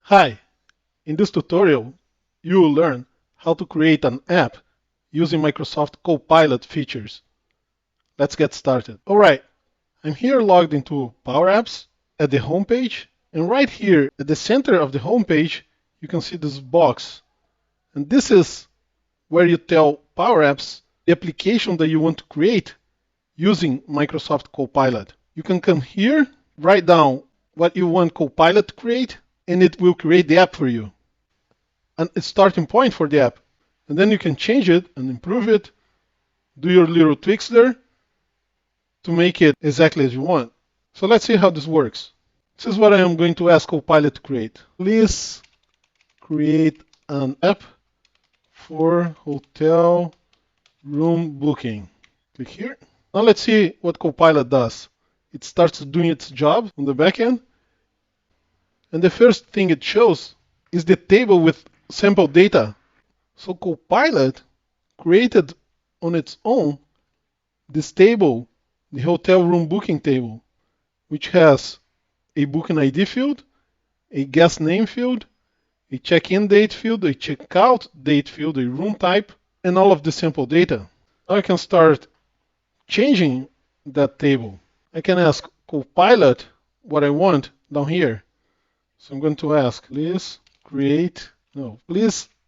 Hi, in this tutorial, you will learn how to create an app using Microsoft Copilot features. Let's get started. Alright, I'm here logged into Power Apps at the home page, and right here at the center of the home page, you can see this box. And this is where you tell Power Apps the application that you want to create using Microsoft Copilot. You can come here, write down what you want Copilot to create, and it will create the app for you. And a starting point for the app. And then you can change it and improve it, do your little tweaks there to make it exactly as you want. So let's see how this works. This is what I am going to ask Copilot to create. Please create an app for hotel room booking. Click here. Now let's see what Copilot does. It starts doing its job on the back end. And the first thing it shows is the table with sample data. So Copilot created on its own this table, the hotel room booking table, which has a booking ID field, a guest name field, a check-in date field, a check-out date field, a room type, and all of the sample data. Now I can start changing that table. I can ask Copilot what I want down here. So I'm going to ask, please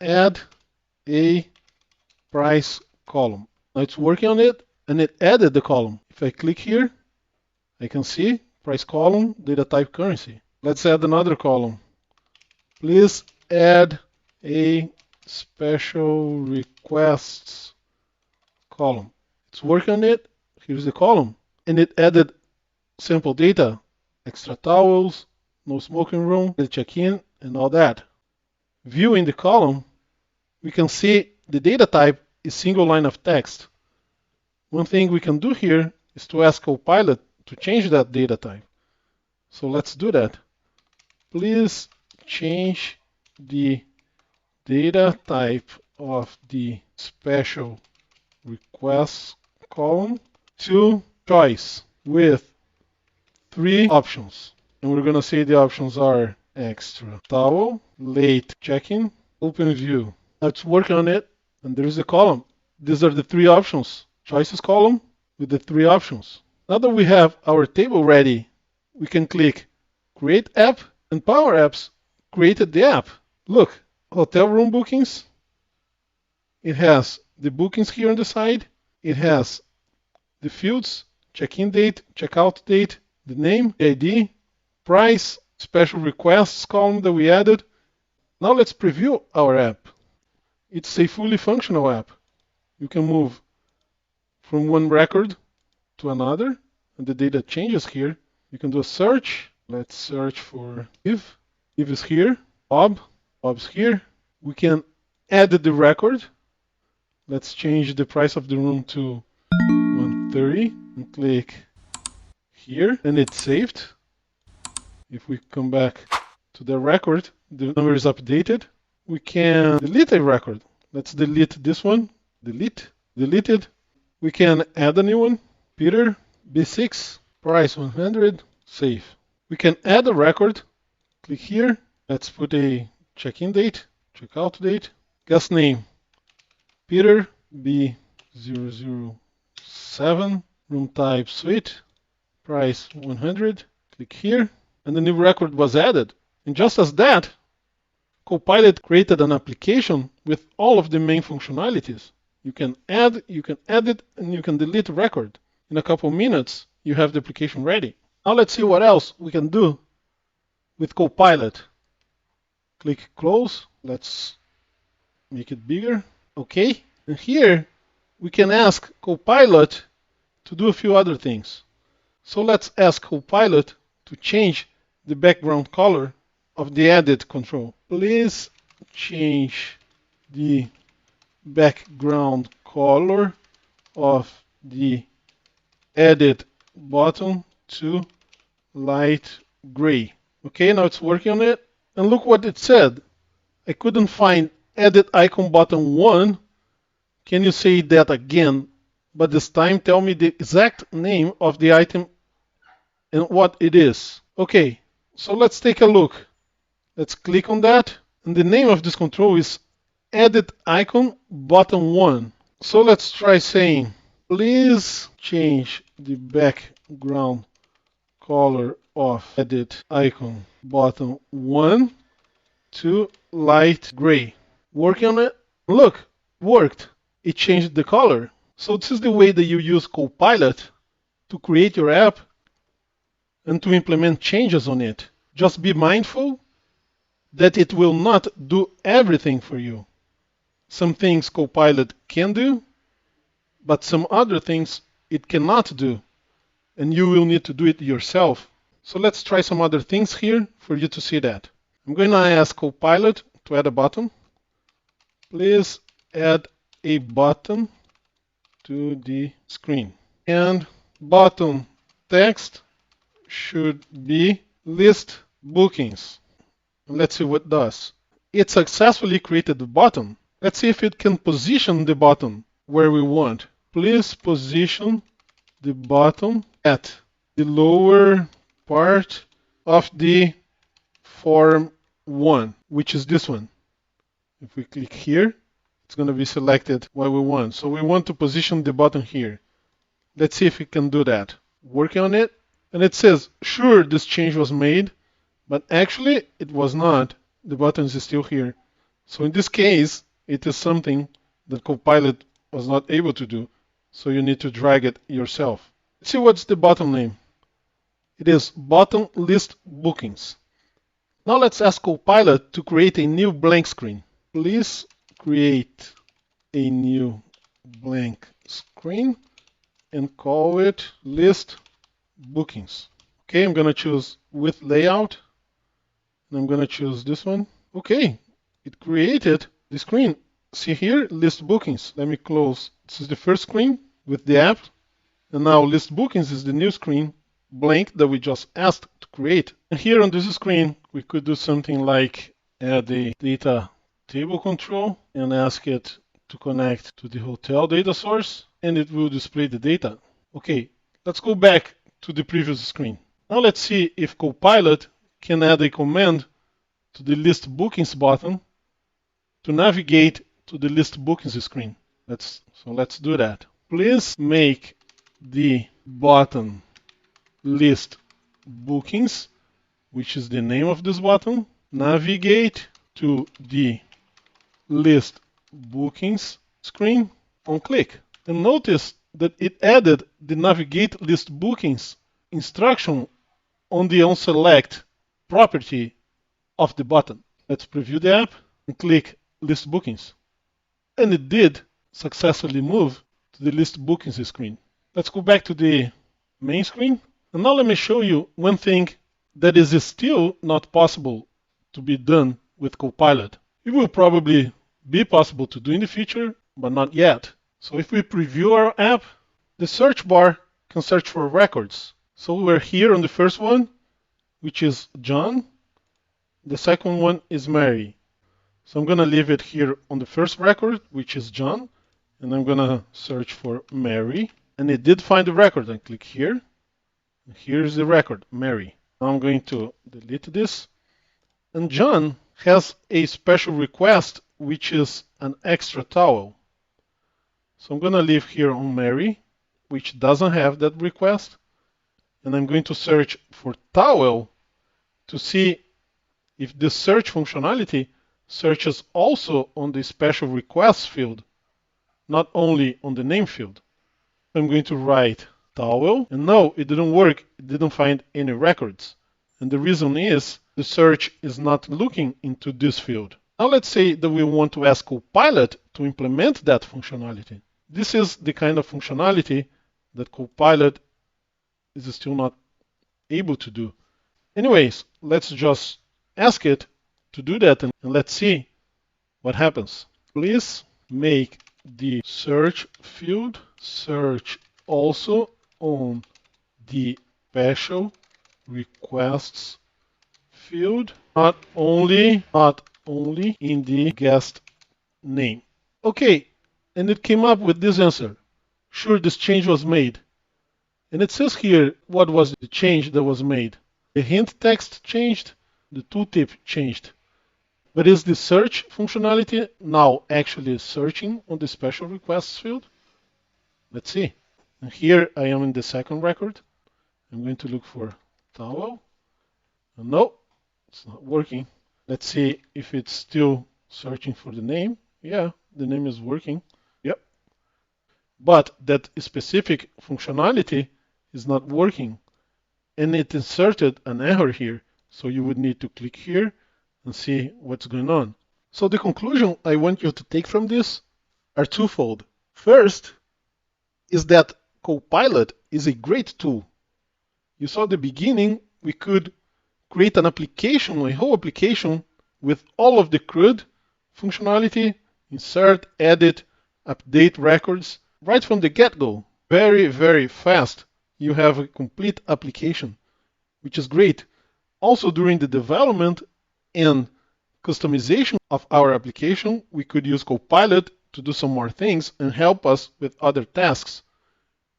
add a price column. Now it's working on it, and it added the column. If I click here, I can see price column, data type currency. Let's add another column. Please add a special requests column. It's working on it. Here's the column. And it added sample data, extra towels, no smoking room, the check-in, and all that. Viewing the column, we can see the data type is single line of text. One thing we can do here is to ask Copilot to change that data type. So let's do that. Please change the data type of the special requests column to choice with 3 options. And we're going to say the options are extra towel, late check-in, open view. Now it's working on it, and there is a column. These are the 3 options. Choices column with the 3 options. Now that we have our table ready, we can click Create App, and Power Apps created the app. Look, hotel room bookings. It has the bookings here on the side. It has the fields, check-in date, check-out date, the name, the ID, price, special requests column that we added. Now let's preview our app. It's a fully functional app. You can move from one record to another, and the data changes here. You can do a search. Let's search for Eve. Eve is here. Bob's here. We can add the record. Let's change the price of the room to $130 and click here, and it's saved. If we come back to the record, the number is updated. We can delete a record. Let's delete this one. Deleted. We can add a new one. Peter, B6, price 100, save. We can add a record. Click here. Let's put a check-in date, check-out date, guest name, Peter, B007, room type suite, price 100. Click here. And the new record was added. And just as that, Copilot created an application with all of the main functionalities. You can add, you can edit, and you can delete a record. In a couple minutes, you have the application ready. Now let's see what else we can do with Copilot. Click Close. Let's make it bigger. Okay. And here, we can ask Copilot to do a few other things. So let's ask Copilot to change the background color of the edit control. Please change the background color of the edit button to light gray. Okay, now it's working on it. And look what it said. I couldn't find edit icon button 1. Can you say that again? But this time tell me the exact name of the item and what it is. Okay, so let's take a look. Let's click on that. And the name of this control is Edit Icon Button 1. So let's try saying, please change the background color of Edit Icon Button 1 to light gray. Working on it. Look, worked. It changed the color. So this is the way that you use Copilot to create your app and to implement changes on it. Just be mindful that it will not do everything for you. Some things Copilot can do, but some other things it cannot do, and you will need to do it yourself. So let's try some other things here for you to see that. I'm going to ask Copilot to add a button. Please add a button to the screen. And button text should be list bookings. Let's see what it does. It successfully created the button. Let's see if it can position the button where we want. Please position the button at the lower part of the form 1, which is this one. If we click here, it's going to be selected what we want. So we want to position the button here. Let's see if we can do that. Working on it, and it says, sure, this change was made, but actually it was not. The button is still here. So in this case, it is something that Copilot was not able to do. So you need to drag it yourself. Let's see what's the button name. It is button list bookings. Now let's ask Copilot to create a new blank screen. Please create a new blank screen and call it list bookings. Okay, I'm going to choose with layout. And I'm going to choose this one. Okay, it created the screen. See here, list bookings. Let me close. This is the first screen with the app. And now list bookings is the new screen, blank, that we just asked to create. And here on this screen, we could do something like add a data table control and ask it to connect to the hotel data source, and it will display the data. Okay, let's go back to the previous screen. Now let's see if Copilot can add a command to the list bookings button to navigate to the list bookings screen. Let's do that. Please make the button list bookings, which is the name of this button, navigate to the list bookings screen on click. And notice that it added the navigate list bookings instruction on the onSelect property of the button. Let's preview the app and click list bookings. And it did successfully move to the list bookings screen. Let's go back to the main screen. And now let me show you one thing that is still not possible to be done with Copilot. It will probably be possible to do in the future, but not yet. So if we preview our app, the search bar can search for records. So we're here on the first one, which is John. The second one is Mary. So I'm going to leave it here on the first record, which is John, and I'm going to search for Mary. And it did find the record. I click here. Here's the record, Mary. Now I'm going to delete this. And John has a special request, which is an extra towel. So I'm going to leave here on Mary, which doesn't have that request. And I'm going to search for towel to see if this search functionality searches also on the special requests field, not only on the name field. I'm going to write towel, and no, it didn't work. It didn't find any records. And the reason is the search is not looking into this field. Now let's say that we want to ask Copilot to implement that functionality. This is the kind of functionality that Copilot is still not able to do. Anyways, let's just ask it to do that, and let's see what happens. Please make the search field search also on the special requests field, not only in the guest name. Okay, and it came up with this answer. Sure, this change was made. And it says here what was the change that was made. The hint text changed, the tooltip changed. But is the search functionality now actually searching on the special requests field? Let's see. And here I am in the second record. I'm going to look for towel. And no, it's not working. Let's see if it's still searching for the name. Yeah, the name is working. Yep. But that specific functionality is not working. And it inserted an error here. So you would need to click here and see what's going on. So the conclusion I want you to take from this are twofold. First is that Copilot is a great tool. You saw at the beginning, we could create an application, a whole application with all of the CRUD functionality, insert, edit, update records, right from the get-go. Very, very fast. You have a complete application, which is great. Also, during the development and customization of our application, we could use Copilot to do some more things and help us with other tasks.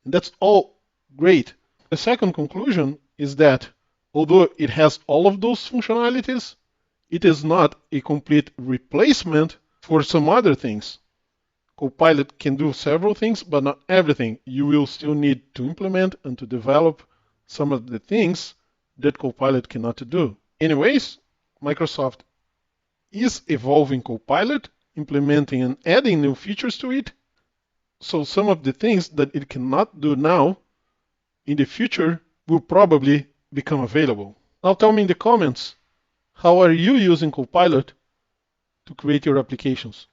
And that's all great. The second conclusion is that although it has all of those functionalities, it is not a complete replacement for some other things. Copilot can do several things, but not everything. You will still need to implement and to develop some of the things that Copilot cannot do. Anyways, Microsoft is evolving Copilot, implementing and adding new features to it. So some of the things that it cannot do now, in the future, will probably become available. Now tell me in the comments, how are you using Copilot to create your applications?